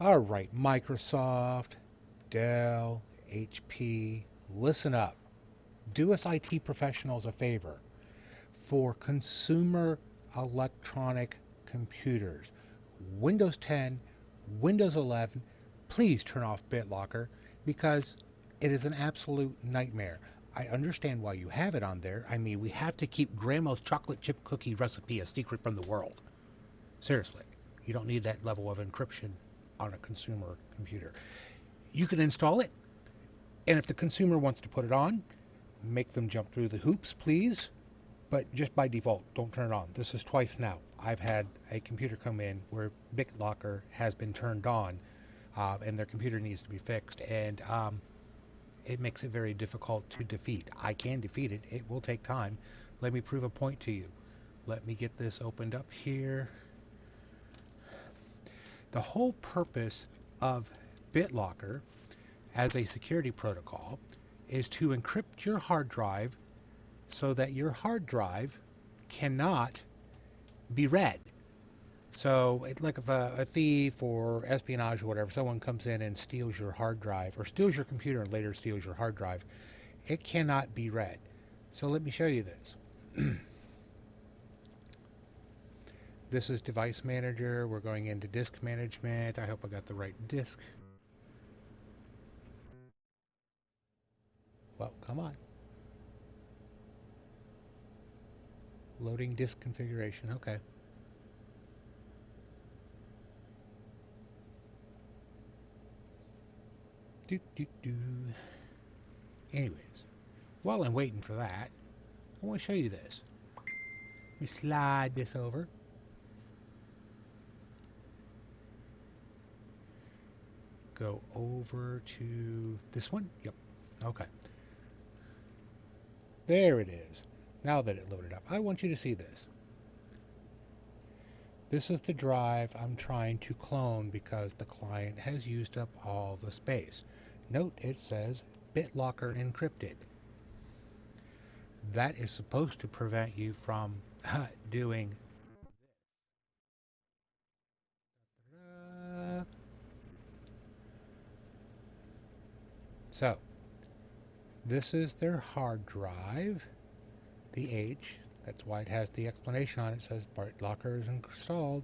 All right, Microsoft, Dell, HP, listen up. Do us IT professionals a favor. For consumer electronic computers, Windows 10, Windows 11, please turn off BitLocker because it is an absolute nightmare. I understand why you have it on there. I mean, we have to keep Grandma's chocolate chip cookie recipe a secret from the world. Seriously, you don't need that level of encryption on a consumer computer. You can install it, and if the consumer wants to put it on, make them jump through the hoops, please. But just by default, don't turn it on. This is twice now. I've had a computer come in where BitLocker has been turned on, and their computer needs to be fixed, and it makes it very difficult to defeat. I can defeat it. It will take time. Let me prove a point to you. Let me get this opened up here. The whole purpose of BitLocker as a security protocol is to encrypt your hard drive so that your hard drive cannot be read. So, like if a thief or espionage or whatever, someone comes in and steals your hard drive or steals your computer and later steals your hard drive, it cannot be read. So let me show you this. This is device manager. We're going into disk management. I hope I got the right disk. Well, come on. Loading disk configuration. Okay. Do, do, do. Anyways, while I'm waiting for that, I want to show you this. Let me slide this over. Go over to this one. Yep. Okay. There it is. Now that it loaded up, I want you to see this. This is the drive I'm trying to clone because the client has used up all the space. Note it says BitLocker encrypted. That is supposed to prevent you from doing. So, this is their hard drive, the H. That's why it has the explanation on it. It says BitLocker is installed.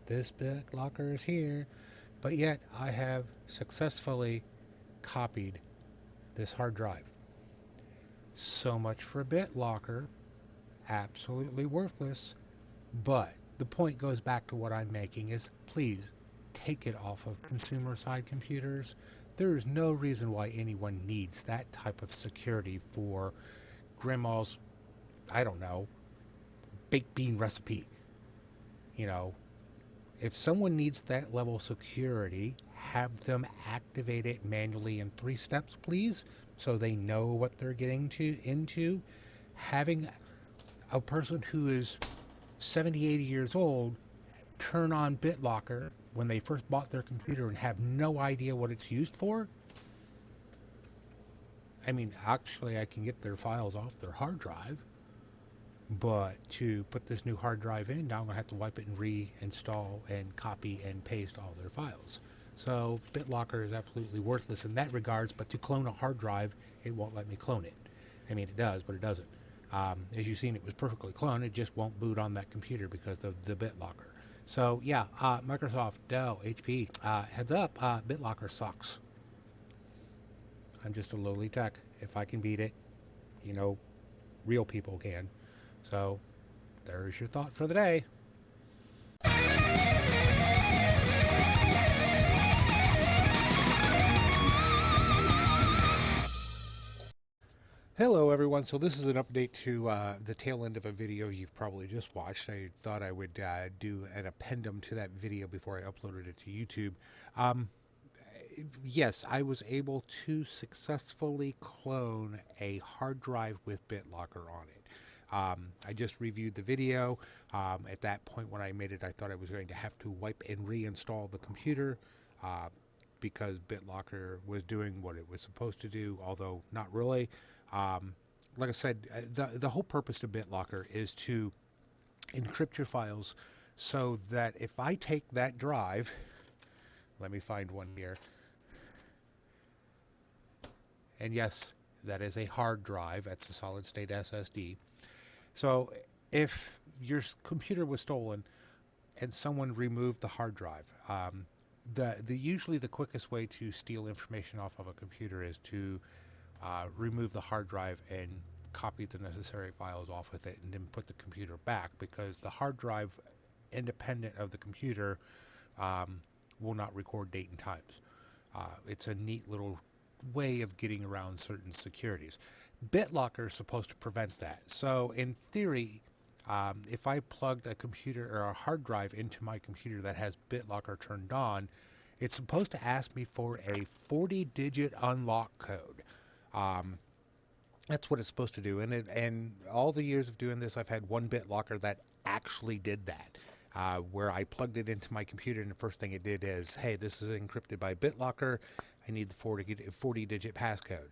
This BitLocker is here. But yet, I have successfully copied this hard drive. So much for BitLocker. Absolutely worthless. But the point goes back to what I'm making is please take it off of consumer side computers. There is no reason why anyone needs that type of security for grandma's, I don't know, baked bean recipe. You know, if someone needs that level of security, have them activate it manually in 3 steps, please, so they know what they're getting into. Having a person who is 70, 80 years old turn on BitLocker when they first bought their computer and have no idea what it's used for. I mean, actually, I can get their files off their hard drive, but to put this new hard drive in, now I'm going to have to wipe it and reinstall and copy and paste all their files. So BitLocker is absolutely worthless in that regards, but to clone a hard drive, it won't let me clone it. I mean, it does, but it doesn't. As you've seen, it was perfectly cloned. It just won't boot on that computer because of the BitLocker. So yeah, Microsoft, Dell, HP, heads up, BitLocker sucks. I'm just a lowly tech. If I can beat it, you know, real people can. So there's your thought for the day. Hello everyone, so this is an update to the tail end of a video you've probably just watched. I thought I would do an appendum to that video before I uploaded it to YouTube. Yes, I was able to successfully clone a hard drive with BitLocker on it. I just reviewed the video. At that point when I made it, I thought I was going to have to wipe and reinstall the computer because BitLocker was doing what it was supposed to do, although not really. Like I said, the whole purpose of BitLocker is to encrypt your files so that if I take that drive, Let me find one here. And yes, that is a hard drive. That's a solid state SSD. So if your computer was stolen and someone removed the hard drive, the usually the quickest way to steal information off of a computer is to remove the hard drive and copy the necessary files off with it and then put the computer back, because the hard drive, independent of the computer, um, will not record date and times. It's a neat little way of getting around certain securities. BitLocker is supposed to prevent that. So in theory, if I plugged a computer or a hard drive into my computer that has BitLocker turned on, it's supposed to ask me for a 40-digit unlock code. Um, that's what it's supposed to do. And all the years of doing this, I've had one BitLocker that actually did that. Where I plugged it into my computer, and the first thing it did is, hey, this is encrypted by BitLocker. I need the 40-digit passcode.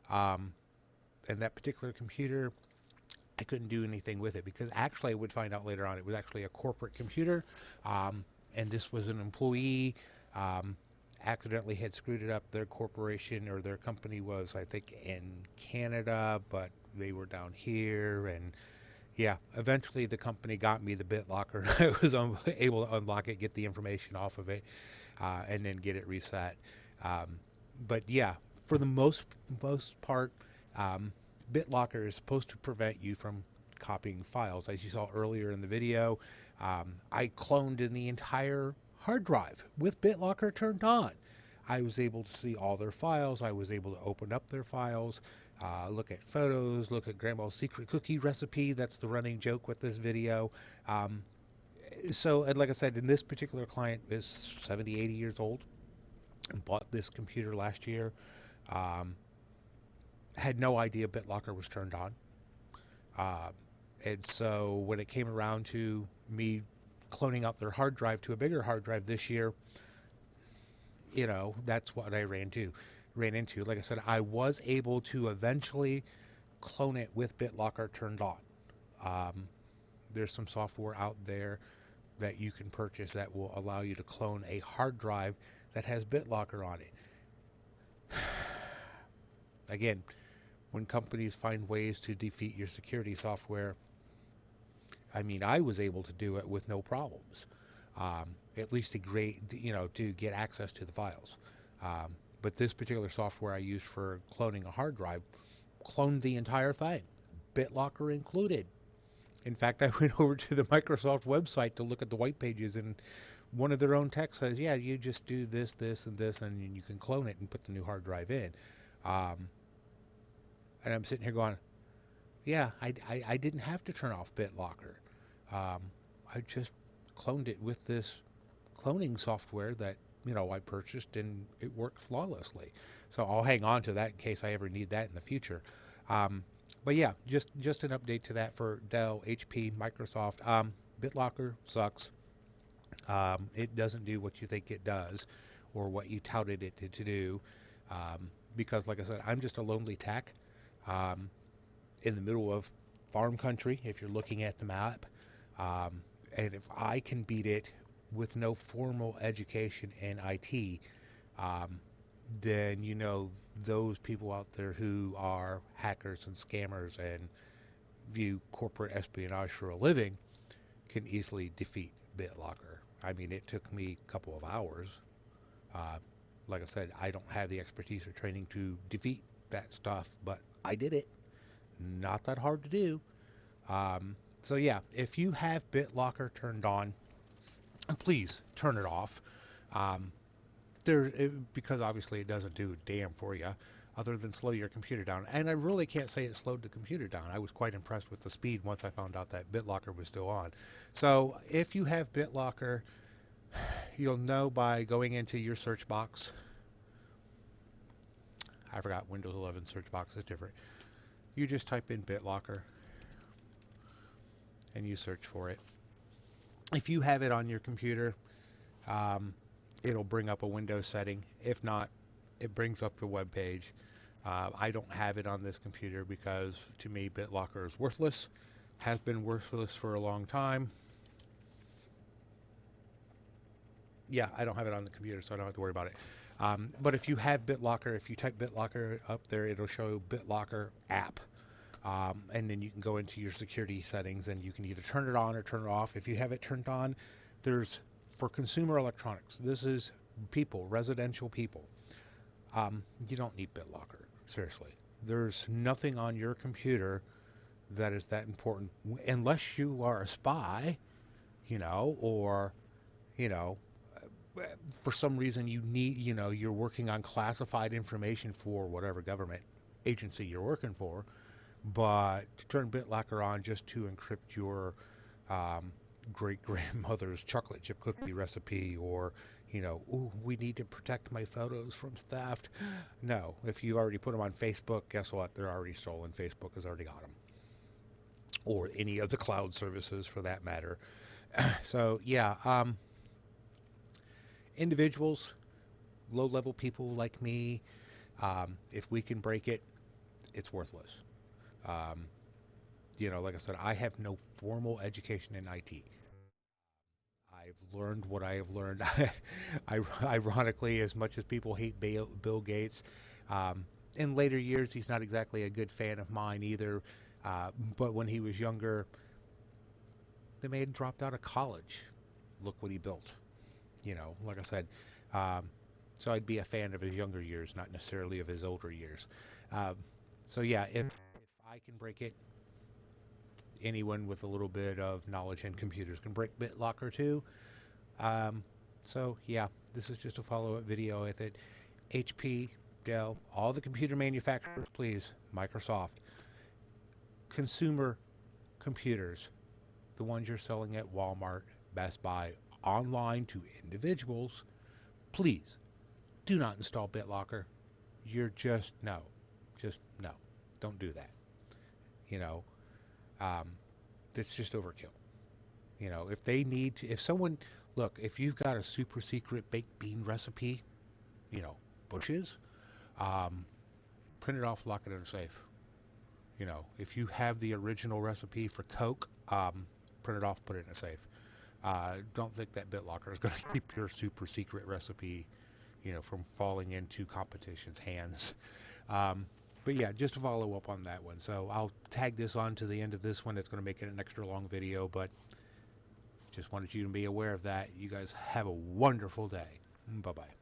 Um, and that particular computer, I couldn't do anything with it, because actually I would find out later on it was actually a corporate computer, and this was an employee. Um, Accidentally had screwed it up. Their corporation or their company was, I think, in Canada, but they were down here. And yeah, eventually the company got me the BitLocker. I was able to unlock it, get the information off of it, and then get it reset. Um, but yeah, for the most part, um, BitLocker is supposed to prevent you from copying files. As you saw earlier in the video, I cloned in the entire hard drive with BitLocker turned on. I was able to see all their files. I was able to open up their files, look at photos, look at Grandma's secret cookie recipe. That's the running joke with this video. Um, so, and like I said, in this particular client is 70, 80 years old, bought this computer last year, um, had no idea BitLocker was turned on. Uh, and so when it came around to me cloning out their hard drive to a bigger hard drive this year, that's what I ran into. Like I said, I was able to eventually clone it with BitLocker turned on. Um, there's some software out there that you can purchase that will allow you to clone a hard drive that has BitLocker on it. Again, when companies find ways to defeat your security software, I mean, I was able to do it with no problems. At least to get access to the files. But this particular software I used for cloning a hard drive cloned the entire thing, BitLocker included. In fact, I went over to the Microsoft website to look at the white pages, and one of their own text says, yeah, you just do this, this, and this, and you can clone it and put the new hard drive in. Um, and I'm sitting here going, yeah, I didn't have to turn off BitLocker. Um, I just cloned it with this cloning software that I purchased, and it worked flawlessly. So I'll hang on to that in case I ever need that in the future. Um, but yeah, just an update to that for Dell, HP, Microsoft. BitLocker sucks. It doesn't do what you think it does, or what you touted it to do. Because, like I said, I'm just a lonely tech um, in the middle of farm country. If you're looking at the map, and if I can beat it with no formal education in IT, um, then those people out there who are hackers and scammers and view corporate espionage for a living can easily defeat BitLocker. I mean, it took me a couple of hours. Uh, like I said, I don't have the expertise or training to defeat that stuff, but I did it. Not that hard to do. So yeah, if you have BitLocker turned on, please turn it off. Um, because obviously it doesn't do a damn for you other than slow your computer down. And I really can't say it slowed the computer down. I was quite impressed with the speed once I found out that BitLocker was still on. So if you have BitLocker, you'll know by going into your search box. I forgot, Windows 11 search box is different. You just type in BitLocker and you search for it. If you have it on your computer, um, it'll bring up a Windows setting. If not, it brings up the web page. I don't have it on this computer because, to me, BitLocker is worthless. Has been worthless for a long time. Yeah, I don't have it on the computer, so I don't have to worry about it. But if you have BitLocker, if you type BitLocker up there, it'll show BitLocker app. And then you can go into your security settings and you can either turn it on or turn it off. If you have it turned on, there's for consumer electronics. This is people, residential people. You don't need BitLocker. Seriously. There's nothing on your computer that is that important unless you are a spy, or, you know, for some reason you need, you're working on classified information for whatever government agency you're working for. But to turn BitLocker on just to encrypt your um, great grandmother's chocolate chip cookie recipe, or, ooh, we need to protect my photos from theft. No, if you already put them on Facebook, guess what? They're already stolen. Facebook has already got them, or any of the cloud services for that matter. So, yeah, individuals, low level people like me, if we can break it, it's worthless. Um, like I said, I have no formal education in IT. I've learned what I have learned. Ironically, as much as people hate Bill Gates, in later years, he's not exactly a good fan of mine either. But when he was younger, the man dropped out of college. Look what he built. Like I said, um, so I'd be a fan of his younger years, not necessarily of his older years. Um, so yeah, if I can break it, anyone with a little bit of knowledge in computers can break BitLocker too. Um, so yeah, this is just a follow-up video with it. HP, Dell, all the computer manufacturers, please, Microsoft, consumer computers, the ones you're selling at Walmart, Best Buy, online to individuals, please do not install BitLocker. You're just no, don't do that. You know, um, it's just overkill. If they need to, if someone, look, if you've got a super secret baked bean recipe, you know, Bush's, um, print it off, lock it in a safe. If you have the original recipe for Coke, print it off, put it in a safe. Don't think that BitLocker is going to keep your super secret recipe, from falling into competition's hands. Um, but yeah, just to follow up on that one. So I'll tag this on to the end of this one. It's going to make it an extra long video, but just wanted you to be aware of that. You guys have a wonderful day. Bye bye.